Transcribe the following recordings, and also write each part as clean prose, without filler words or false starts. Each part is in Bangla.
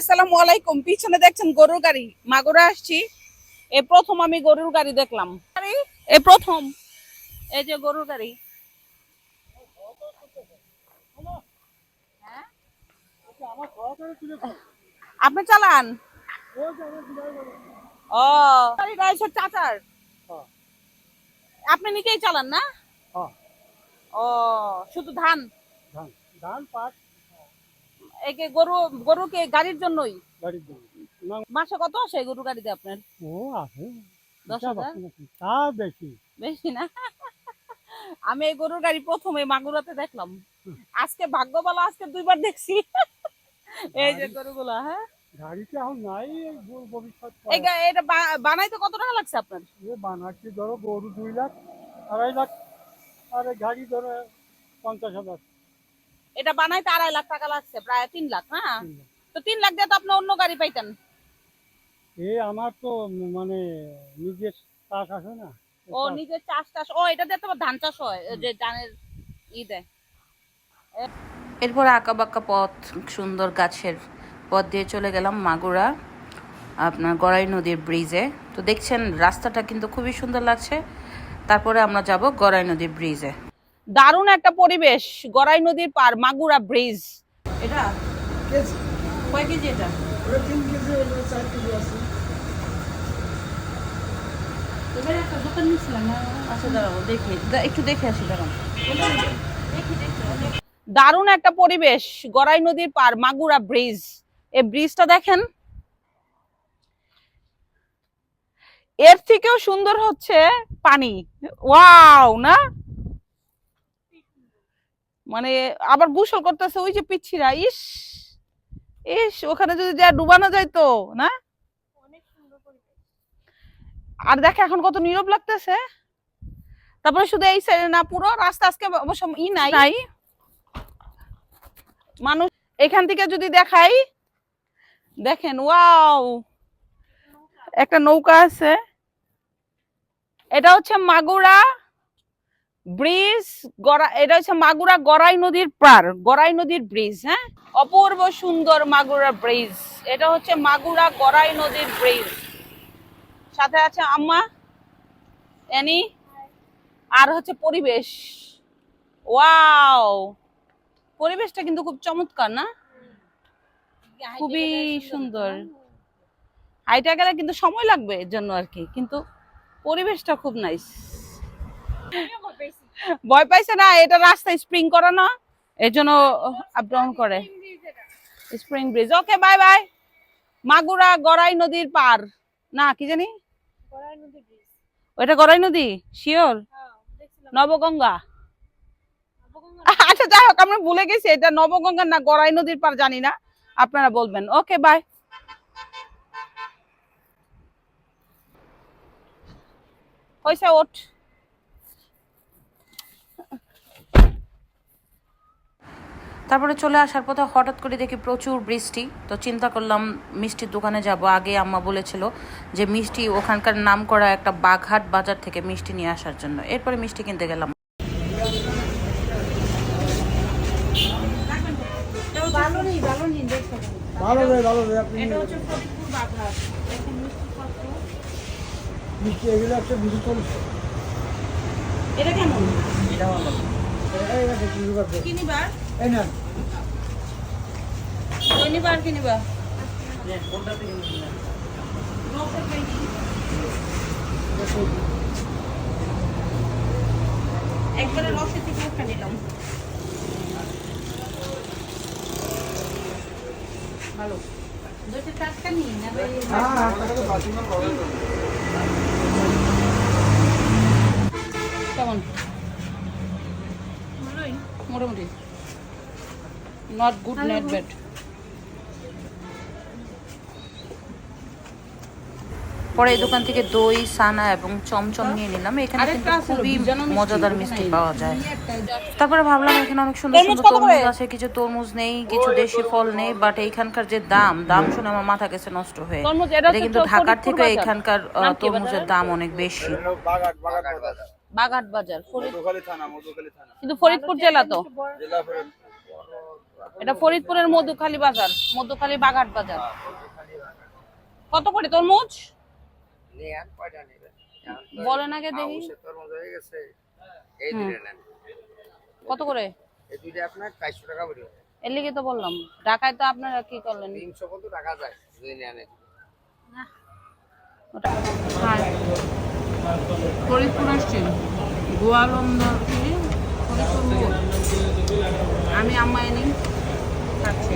আসসালামু আলাইকুম। পিছনে দেখছেন গরুর গাড়ি, মাগুরা আসছি। এই প্রথম আমি গরুর গাড়ি দেখলাম, এই প্রথম। এই যে গরুর গাড়ি। হ্যাঁ? আপনি চালান? ও, গাড়িটা এসে চাচার, আপনি নিজেই চালান না? ও, শুধু ধান? একে গরু, গরুকে গাড়ির জন্যই? মাসে কত আসে গরু গাড়িতে আপনার? 10,000? বেশি না? আমি এই গরুর গাড়ি প্রথমে মাগুরাতে দেখলাম। আজকে ভাগ্য ভালো, আজকে দুইবার দেখছি। এই যে গরুগুলা। হ্যাঁ, গাড়িতে এখন নাই। ভবিষ্যৎ এটা বানাইতে কত টাকা লাগছে আপনার? বানাচ্ছি ধরো গরু 2 লাখ 2.5 লাখ, আর গাড়ি ধরো 50,000। এটা বানাইতে 2.5 লাখ টাকা লাগছে, প্রায় 3 লাখ না? তো 3 লাখ দিয়ে তো আপনি অন্য গাড়ি পাইতেন। আমার তো মানে নিজের চাষ আছে না। ও, নিজের চাষ টাস। ও, এটা দিয়ে তো ধান চাষ হয়, যে ধানের দেয়। এরপর আঁকা বাঁকা পথ, সুন্দর গাছের পথ দিয়ে চলে গেলাম মাগুরা আপনার গড়াই নদীর ব্রিজে। তো দেখছেন রাস্তাটা কিন্তু খুবই সুন্দর লাগছে। তারপরে আমরা যাব গড়াই নদীর ব্রিজে। দারুণ একটা পরিবেশ, গড়াই নদীর পার, মাগুরা ব্রিজ। এটা কয় কেজি? এটা 3 কেজি 4 কেজি আছে। এবারে একটা দোকান নিয়েছিলাম। আচ্ছা দাঁড়াবো, দেখি একটু দেখে আসি, দাঁড়াবো। দারুণ একটা পরিবেশ, গড়াই নদীর পার, মাগুরা ব্রিজ। এই ব্রিজটা দেখেন, এর থেকেও সুন্দর হচ্ছে পানি। ওয়াও না, মানে আবার গোসল করতেছে ওই যে পিচ্ছিরা। ইস ইস, ওখানে যদি যা ডুবানো যায় তো না। আর দেখে এখন কত নীরব লাগতেছে। তারপরে শুধু এই সাইডে না, পুরো রাস্তা আজকে অবশ্য নাই মানুষ। এখান থেকে যদি দেখাই, দেখেন ওয়াও, একটা নৌকা আছে। এটা হচ্ছে মাগুরা ব্রিজ। এটা হচ্ছে মাগুরা গড়াই নদীর পার, গড়াই নদীর ব্রিজ। হ্যাঁ, অপূর্ব সুন্দর মাগুরা ব্রিজ। এটা হচ্ছে মাগুরা গড়াই নদীর ব্রিজ। সাথে আছে আম্মা, এনি, আর হচ্ছে পরিবেশ। ওয়াও, পরিবেশটা কিন্তু খুব চমৎকার না, খুবই সুন্দর। হাইটা গেলে কিন্তু সময় লাগবে এর জন্য আর কি, কিন্তু পরিবেশটা খুব নাইস। ভয় পাইছে না? এটা রাস্তা স্প্রিং করা না, এর জন্য আপ ডাউন করে। Spring bridge. Okay, bye bye. Magura Gorai নদীর পার না, কি জানি ওইটা গড়াই নদী, শিওর নবগঙ্গা। আচ্ছা যাই হোক, আমরা ভুলে গেছি এটা নবগঙ্গা না গড়াই নদীর পার জানি না, আপনারা বলবেন। ওকে, বাই। হইছে, ওঠ। তারপরে চলে আসার পথে হঠাৎ করে দেখি প্রচুর বৃষ্টি। তো চিন্তা করলাম মিষ্টির দোকানে যাব। আগে আম্মা বলেছিল যে মিষ্টি ওখানকার নাম করা একটা বাঘহাট বাজার থেকে মিষ্টি নিয়ে আসার জন্য। এরপরে মিষ্টি কিনতে গেলাম। এটা কেমন? কিনিবার কিনিবার কিনিবা একবারে রসের থেকে একটা নিলাম। ভালো দুটো টাটকা নিয়ে নেবে। কেমন? মোটামুটি, নট গুড, নট ব্যাড। পরে এই দোকান থেকে দই, সানা এবং চমচম নিয়ে নিলাম। এখানে কিন্তু খুবই মজাদার মিষ্টি পাওয়া যায়। তারপরে ভাবলাম এখানে অনেক সুন্দর সুন্দর তরমুজ আছে, কিছু তরমুজ নেই, কিছু দেশি ফল নেই, বাট এইখানকার যে দাম শুনে আমার মাথা গেছে নষ্ট হয়ে। এটা কিন্তু ঢাকার থেকে এখানকার তরমুজের দাম অনেক বেশি। বাঘাট বাজার, কিন্তু ফরিদপুর জেলা তো। এটা ফরিদপুরের মধুখালী বাজার, মধুখালী বাঘাট বাজার। কত করে তরমুজ নেন কয়টা নেবেন? বলেন আগে দেখি। অবশ্যই তরমুজ হয়ে গেছে, এই হুম। দুইটা নেন। কত করে? এই দুইটা আপনার 400 টাকা পড়বে। এর লিগে তো বললাম, ঢাকায় তো আপনারা কি করলেন? 300 কত টাকা যায় যদি নেন। হ্যাঁ, ফরিদপুর আসছি, গোয়ালন্দার থেকে ফরিদপুর মোড়। আমি আম্মা এনে খাচ্ছি,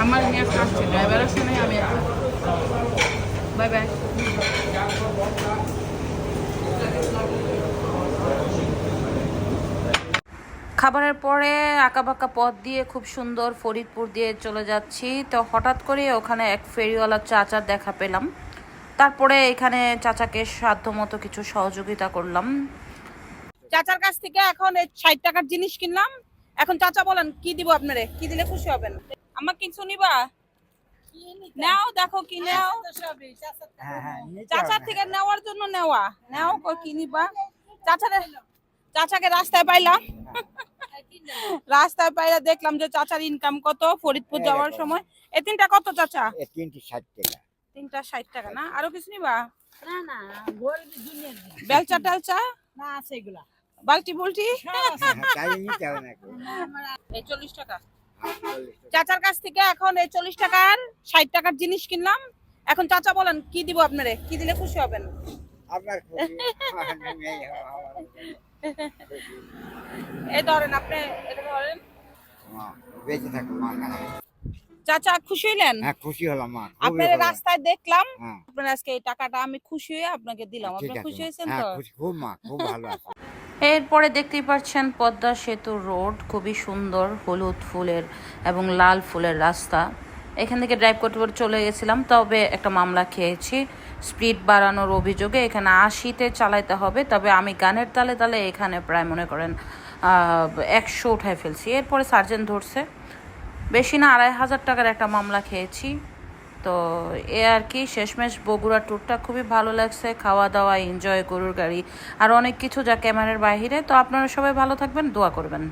আমার নিয়ে খাচ্ছি, ড্রাইভার আসে নাই, আমি বাই বাই। খাবারের পরে আঁকাবাঁকা পথ দিয়ে খুব সুন্দর ফরিদপুর দিয়ে চলে যাচ্ছি, তো হঠাৎ করে ওখানে এক ফেরিওয়ালা চাচার দেখা পেলাম। তারপরে এখানে চাচাকে সাধ্যমতো কিছু সহযোগিতা করলাম। চাচার কাছ থেকে এখন 60 টাকার জিনিস কিনলাম। এখন চাচা বলেন কি দিব আপনারে, কি দিলে খুশি হবেন? আমার কিছু নিবা? নাও, দেখো কি নাও। চাচার থেকে নেওয়ার জন্য নেওয়া, নাও কি নিবা? চাচাকে রাস্তায় পাইলাম, রাস্তায় পাইলা দেখলাম যে চাচার ইনকাম কত ফরিদপুর যাওয়ার সময়। এই তিনটা কত চাচা? তিনটি 60 টাকা। তিনটা 60 টাকা না? আরো কিছু নিবা? না না গরিব দুনিয়ার বেলচা টেলচা, না আছে এগুলা বালতি বুলটি। তাই নিতে হবে নাকি? এই 40 টাকা চাচার কাছ থেকে এখন এই 40 টাকার 60 টাকার জিনিস কিনলাম। এখন চাচা বলেন কি দিব আপনারে, কি দিলে খুশি হবেন? আপনার এই ধরেন, আপনি এটা ধরেন। বেঁচে থাকো মা। চাচা খুশি হইলেন? হ্যাঁ খুশি হলাম মা, আপনার রাস্তায় দেখলাম, হ্যাঁ আপনার আজকে এই টাকাটা আমি খুশি হয়ে আপনাকে দিলাম। ঠিক আপনি আছে খুশি মা। হয়েছেন হ্যাঁ তো? খুশি, খুব মা, খুব ভালো আছে। এরপরে দেখতেই পাচ্ছেন পদ্মা সেতু রোড, খুবই সুন্দর হলুদ ফুলের এবং লাল ফুলের রাস্তা। এখান থেকে ড্রাইভ করতে করতে চলে গেছিলাম, তবে একটা মামলা খেয়েছি স্পিড বাড়ানোর অভিযোগে। এখানে 80-তে চালাইতে হবে, তবে আমি গানের তালে তালে এখানে প্রায় মনে করেন 100 উঠায় ফেলছি। এরপরে সার্জেন্ট ধরছে, বেশি না 2500 টাকার একটা মামলা খেয়েছি। তো এ আর কি, শেষমেশ বগুড়া ট্যুরটা খুবই ভালো লাগছে, খাওয়া দাওয়া, এনজয়, গরুর গাড়ি আর অনেক কিছু যা ক্যামেরার বাইরে। তো আপনারা সবাই ভালো থাকবেন, দোয়া করবেন।